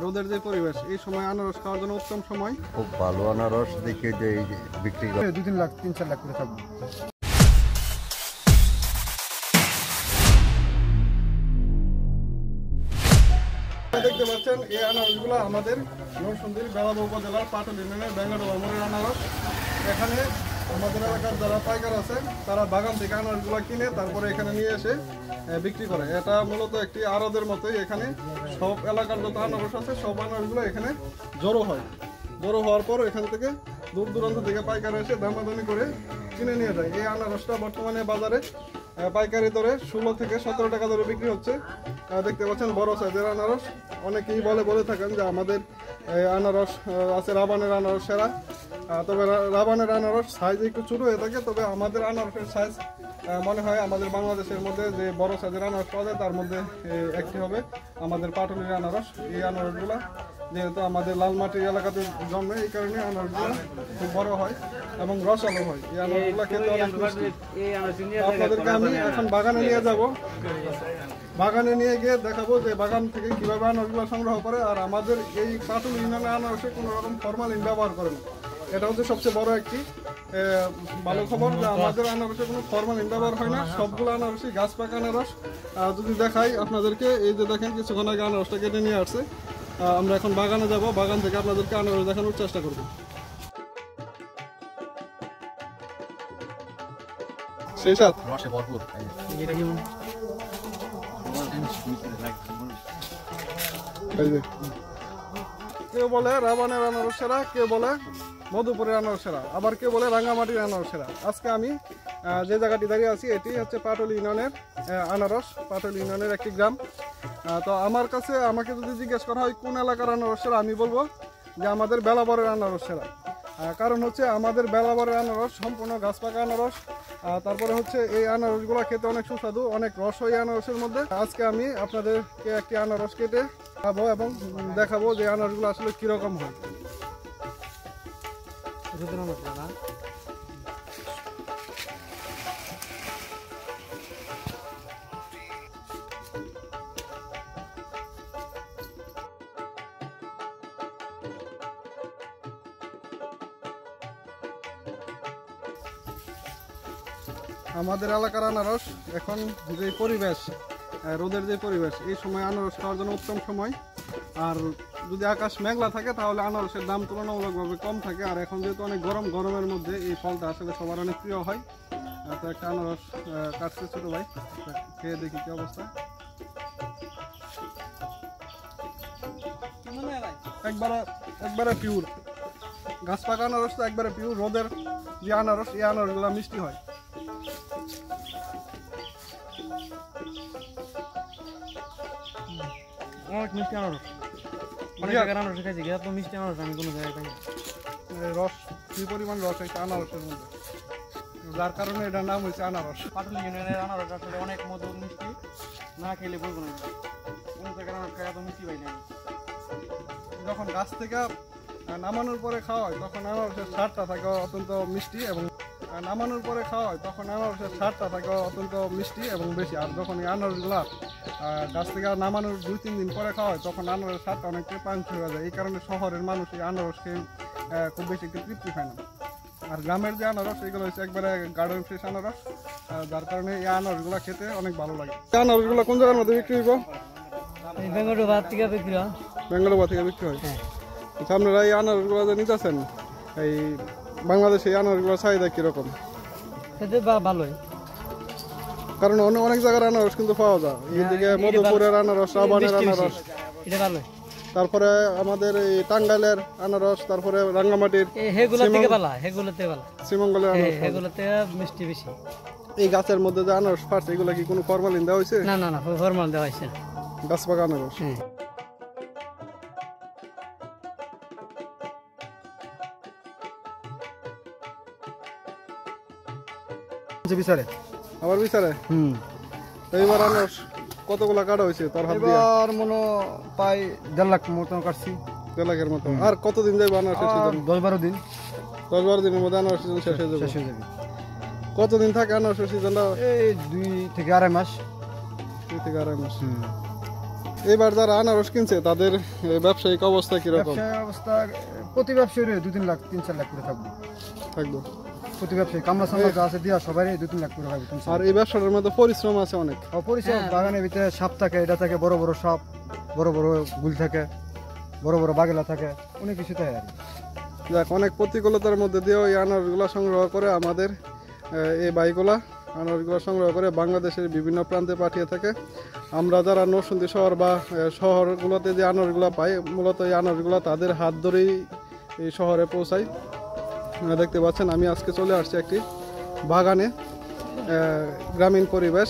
রোদের যে পরিবেশ, এই সময় আনারস খাওয়ার জন্য উত্তম সময়। খুব ভালো আনারস দেখে যে বিক্রি করে 2-3 লাখ 3-4 লাখ করে থাকবে। দেখতে পাচ্ছেন এই আনারসগুলো আমাদের নরসিংদীর বেলাব উপজেলার পাটুল ইউনিয়নের বেঙ্গাডোবা মোড়ের আনারস। এখানে আমাদের এলাকার যারা পাইকার আছে তারা বাগান থেকে আনারসগুলো কিনে তারপরে এখানে নিয়ে এসে বিক্রি করে। এটা মূলত একটি আড়তের মতোই, এখানে সব এলাকার যত আনারস আছে সব আনারসগুলো এখানে জড়ো হয়। জড়ো হওয়ার পর এখান থেকে দূর দূরান্ত থেকে পাইকার এসে দামাদামি করে কিনে নিয়ে যায়। এই আনারসটা বর্তমানে বাজারে পাইকারি দরে 16 থেকে 17 টাকা দরে বিক্রি হচ্ছে। দেখতে পাচ্ছেন বড় সাইজের আনারস। অনেকেই বলে থাকেন যে আমাদের আনারস আছে রাবানের আনারস সেরা, তবে রাবানের আনারস সাইজ একটু ছোটো হয়ে থাকে, তবে আমাদের আনারসের সাইজ মনে হয় আমাদের বাংলাদেশের মধ্যে যে বড় সাইজের আনারস পাওয়া যায় তার মধ্যে একটি হবে আমাদের পাটুলির আনারস। এই আনারসগুলা যেহেতু আমাদের লাল মাটির এলাকাতে জন্মে, এই কারণে আনারসগুলো খুব বড় হয় এবং রসালো হয়। এই আনারসগুলো খেতে অনেক মিষ্টি। আপনাদেরকে আমি এখন বাগানে নিয়ে যাব, বাগানে নিয়ে গিয়ে দেখাবো যে বাগান থেকে কিভাবে আনারসগুলো সংগ্রহ করে। আর আমাদের এই পাটুল ইউনিয়নের আনারসে কোনো রকম ফরমালিন ব্যবহার করে না। এটা হচ্ছে সবচেয়ে বড় একটি ভালো খবর যে আমাদের আনারসে কোনো ফরমালিন ব্যবহার হয় না। সবগুলো আনারসই গাছ পাকা আনারস। যদি দেখাই আপনাদেরকে, এই যে দেখেন কিছুক্ষণ আগে আনারসটা কেটে নিয়ে আসছে। আমরা এখন বাগানে যাব, বাগান থেকে আপনাদেরকে আনারস দেখানোর চেষ্টা করব। সেই সাথ রসে ভরপুর। কেউ বলে রাবানের আনারস সেরা, কেউ বলে মধুপুরের আনারস সেরা, আবার কেউ বলে রাঙ্গামাটির আনারস সেরা। আজকে আমি যে জায়গাটি দাঁড়িয়ে আছি এটি হচ্ছে পাটুল ইউনিয়নের আনারস, পাটুল ইউনিয়নের একটি গ্রাম। তো আমাকে যদি জিজ্ঞেস করা হয় কোন এলাকার আনারস সেরা, আমি বলবো যে আমাদের বেলাবরের আনারস সেরা। কারণ হচ্ছে আমাদের বেলাবরের আনারস সম্পূর্ণ গাছ পাকা আনারস। তারপরে হচ্ছে এই আনারসগুলো খেতে অনেক সুস্বাদু, অনেক রস হয় এই আনারসের মধ্যে। আজকে আমি আপনাদেরকে একটি আনারস কেটে খাবো এবং দেখাবো যে আনারসগুলো আসলে কীরকম হয়। আমাদের এলাকার আনারস এখন যে পরিবেশ, রোদের যে পরিবেশ, এই সময় আনারস খাওয়ার জন্য উত্তম সময়। আর যদি আকাশ মেঘলা থাকে তাহলে আনারসের দাম তুলনামূলকভাবে কম থাকে। আর এখন যেহেতু অনেক গরমের মধ্যে এই ফলটা আসলে সবার অনেক প্রিয় হয়। তো একটা আনারস কাটছে ছোটো ভাই, খেয়ে দেখি কি অবস্থা। একবারে পিওর গাছ পাকা আনারস, তো একবারে পিওর। রোদের যে আনারস, এই আনারসগুলো মিষ্টি হয়। অনেক মিষ্টি আনারস, অনেক জায়গায় আনারস খাইছি, এত মিষ্টি আনারস আমি কোনো জায়গায় পাইনি। রস কি পরিমাণ রস হয়েছে আনারসের মধ্যে, যার কারণে এটার নাম হয়েছে আনারস। পাটুল ইউনিয়নের আনারস আসলে অনেক মধুর মিষ্টি, না খেলে বলবো না কোনো জায়গায় আনারস খাই এত মিষ্টি পাই না। যখন গাছ থেকে নামানোর পরে খাওয়া হয় তখন আনারসের স্বাদটা থাকে অত্যন্ত মিষ্টি, এবং নামানোর পরে খাওয়া হয় তখন আনারসের স্বাদটা থাকে অত্যন্ত মিষ্টি এবং বেশি। আর যখন এই আনারসগুলা গাছ থেকে নামানোর 2-3 দিন পরে খাওয়া হয় তখন আনারসের স্বাদটা অনেকটাই পাঞ্চ হয়ে যায়। এই কারণে শহরের মানুষ এই আনারস খেয়ে খুব বেশি একটু তৃপ্তি পায় না। আর গ্রামের যে আনারস এগুলো হচ্ছে একবারে গার্ডেন ফ্রেশ আনারস, যার কারণে এই আনারসগুলো খেতে অনেক ভালো লাগে। আনারসগুলো কোন জায়গার মধ্যে বিক্রি হইব? বেঙ্গলুরু থেকে বিক্রি হয়। বেঙ্গলুরু থেকে বিক্রি হয়। আচ্ছা, আপনারা এই আনারসগুলো যে নিতেছেন, এই বাংলাদেশে এই আনারসগুলোর চাহিদা কিরকম? খেতে ভালোই, কারণ অনেক জায়গার আনারস কিন্তু পাওয়া যায়। এইদিকে মধুপুরের আনারস, রাবানের আনারস, এটা ভালোই। তারপরে আমাদের এই টাঙ্গাইলের আনারস, তারপরে রাঙ্গামাটির শ্রীমঙ্গলের হেগুলোতে মিষ্টি বেশি। এই গাছের মধ্যে যে আনারস পাচ্ছে এগুলো কি কোনো ফরমালিন দেওয়া হয়েছে? না না না, ফরমালিন দেওয়া হয়েছে না, গাছ পাকা আনারস। আবার বিচারে এইবার আনারস কতগুলা কাটা হয়েছে তোর হাত দিয়ে? এবার মনে প্রায় 1.5 লাখ মতন কাটছি। 1.5 লাখের মতো। আর কতদিন যাবে আনারসের সিজন? 10-12 দিন। 10-12 দিনের মধ্যে আনারস সিজন শেষ হয়ে যাবে। কতদিন থাকে আনারসের সিজনটা? এই 2 থেকে 2.5 মাস। 2 থেকে 2.5 মাস। এবার যারা আনারস কিনছে তাদের ব্যবসায়িক অবস্থা কিরকম ব্যবসায় অবস্থা প্রতি ব্যবসায়ীর 2-3 লাখ 3-4 লাখ করে থাকবে থাকবে? প্রতি ব্যবসায়ী কামলা সামলা যা আছে দিয়া সবারই 2-3 লাখ করে থাকবে। আর এই ব্যবসাটার মধ্যে পরিশ্রম আছে অনেক। অপরিচয় বাগানের ভিতরে সাপ থাকে, এটা থাকে বড় বড় সাপ, বড় বড় গুল থাকে, বড় বড় বাগেলা থাকে, অনেক কিছু থাকে আর কি। যাক, অনেক প্রতিকূলতার মধ্যে দিয়েও এই আনারসগুলো সংগ্রহ করে আমাদের এই ভাইগুলা আনারসগুলো সংগ্রহ করে বাংলাদেশের বিভিন্ন প্রান্তে পাঠিয়ে থাকে। আমরা যারা নরসিংদী শহর বা শহরগুলোতে যে আনারসগুলো পাই, মূলত এই আনারসগুলো তাদের হাত ধরেই এই শহরে পৌঁছায়। দেখতে পাচ্ছেন আমি আজকে চলে আসছি একটি বাগানে, গ্রামীণ পরিবেশ,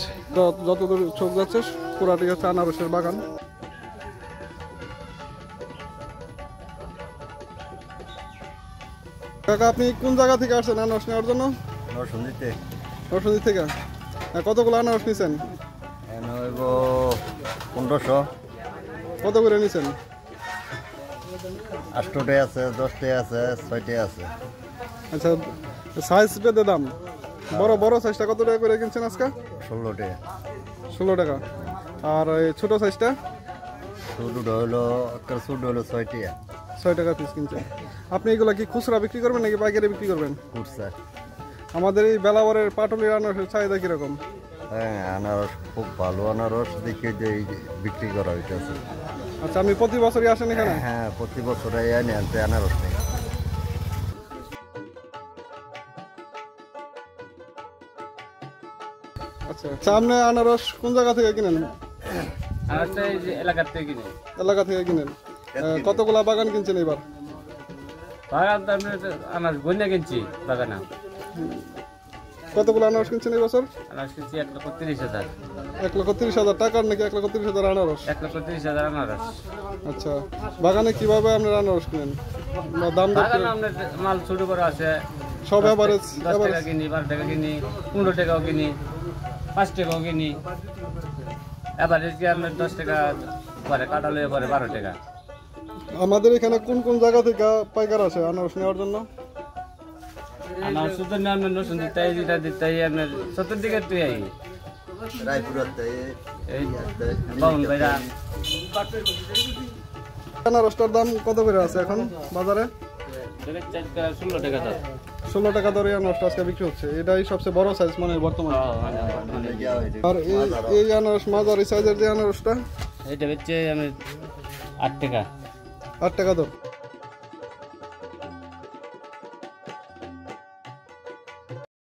যতদূর চোখ যাচ্ছে পুরাটি হচ্ছে আনারসের বাগান। কাকা, আপনি কোন জায়গা থেকে আসছেন আনারস নেওয়ার জন্য? নরসিংদীতে নরসিংদী থেকে। কতগুলো আনারস নিছেন? 1500, কত করে নিছেন? 8টায় আছে, 10টায় আছে, 6টায় আছে। আচ্ছা, সাইজ পেতে দাম? বড় বড় সাইজটা কত টাকা করে কিনছেন আজকে? 16টায়। 16 টাকা। আর এই ছোট সাইজটা? ছোটটা হলো 6টায়। 6 টাকা পিস কিনছেন। আপনি এগুলো কি খুচরা বিক্রি করবেন নাকি পাইকারি বিক্রি করবেন? কুটসা। আমাদের এই বেলাবরের পাটুলির আনারসের চাহিদা কিরকম? হ্যাঁ, আনারস খুব ভালো আনারস দেখে যে বিক্রি করা হইতেছে। আচ্ছা, আপনি প্রতি বছরই আসেন এখানে? হ্যাঁ, প্রতি বছর এনে আনতে আনারস নেই। আচ্ছা, সামনে আনারস কোন জায়গা থেকে কিনেন? আনারসটা এই যে এলাকা থেকে কিনে। এলাকা থেকে কিনেন। কতগুলা বাগান কিনছেন এবার? বাগান তো আমি আনারস গন্যা কিনছি বাগানা। কতগুলো আনারস কিনছেন এই বছর? আনারস কিনছি 1,30,000। 1,30,000 টাকার নাকি 1,30,000 আনারস? 1,30,000 আনারস। আচ্ছা, বাগানে কিভাবে আপনারা আনারস কিনেন? বা দাম দর বাগানে আপনার মাল ছোট করে আছে, সব এভারেজ? 10 টাকা কিনি, 12 টাকা কিনি, 15 টাকাও কিনি, 5 টাকাও কিনি। এভারেজ কি আপনার 10 টাকা পরে কাটালে পরে 12 টাকা। আমাদের এখানে কোন কোন জায়গা থেকে পাইকার আসে আনারস নেওয়ার জন্য? আনারস তো না আপনার নরসিংদী দিতাই যেটা দিতাই আপনার 70 দিকে তুই আই রায়পুরাতে এই বাউন ভাইরা। আনারসটার দাম কত করে আছে এখন বাজারে? 16 টাকা দাম। 16 টাকা দরে আনারসটা আজকে বিক্রি হচ্ছে। এটাই সবচেয়ে বড় সাইজ মানে বর্তমানে। আর এই আনারস মাঝারি সাইজের যে আনারসটা, এটা হচ্ছে আমি 8 টাকা। 8 টাকা দর।